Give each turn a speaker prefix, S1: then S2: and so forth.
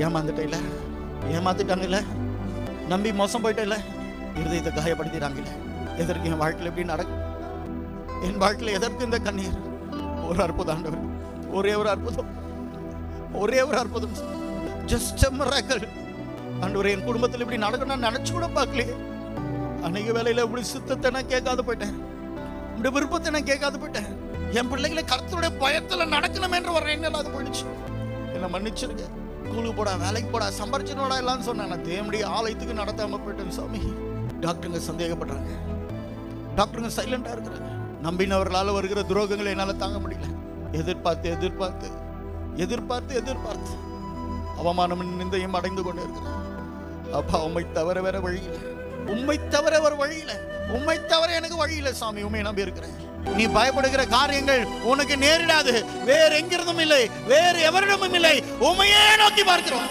S1: ஏமாந்துட்டேல, ஏமாத்திட்டாங்கல்ல, நம்பி மோசம் போயிட்டேல, இருதயத்தை காயப்படுத்திட்டாங்கல்ல. எதற்கு என் வாழ்க்கையில் எப்படி நடக்கும்? என் வாழ்க்கையில் எதற்கு இந்த கண்ணீர்? ஒரு அற்புதம் ஆண்டவர், ஒரே ஒரு அற்புதம், ஒரே ஒரு அற்புதம், ஜஸ்ட் a miracle. ஆண்டவர், என் குடும்பத்தில் இப்படி நடக்கணும்னு நினைச்சு கூட பார்க்கலையே. அன்னைக்கு வேலையில இப்படி சித்தத்தை நான் கேட்காது போயிட்டேன், இப்படி விருப்பத்தை நான் கேட்காது போயிட்டேன். என் பிள்ளைகளை கர்த்தருடைய பயத்துல நடக்கணும் என்ற ஒரு எண்ணம் அது போயிடுச்சு. என்ன மன்னிச்சிருங்க. கூலு போடா, வேலைக்கு போடா, சம்பாரிச்சுனோடா எல்லாம் சொன்னேன். நான் தேவனுடைய ஆலயத்துக்கு நடத்தாம போயிட்டேன் சாமி. டாக்டருங்க சந்தேகப்படுறாங்க, டாக்டருங்க சைலண்டா இருக்கிறாங்க. நம்பினவர்களால் வருகிற துரோகங்களை என்னால் தாங்க முடியல. எதிர்பார்த்து எதிர்பார்த்து எதிர்பார்த்து எதிர்பார்த்து அவமானம் நிந்தையும் அடைந்து கொண்டே இருக்கிறேன். அப்பா, உம்மை தவிர வேற வழியில, உம்மை தவிர ஒரு வழியில, உம்மை தவிர எனக்கு வழியில சாமி. உண்மை நம்பி இருக்கிறேன். நீ பயப்படுகிற காரியங்கள் உனக்கு நேரிடாது. வேற எங்கிருந்தும் இல்லை, வேறு எவரிடமும் இல்லை. உண்மையே நோக்கி பார்க்கிறோம்.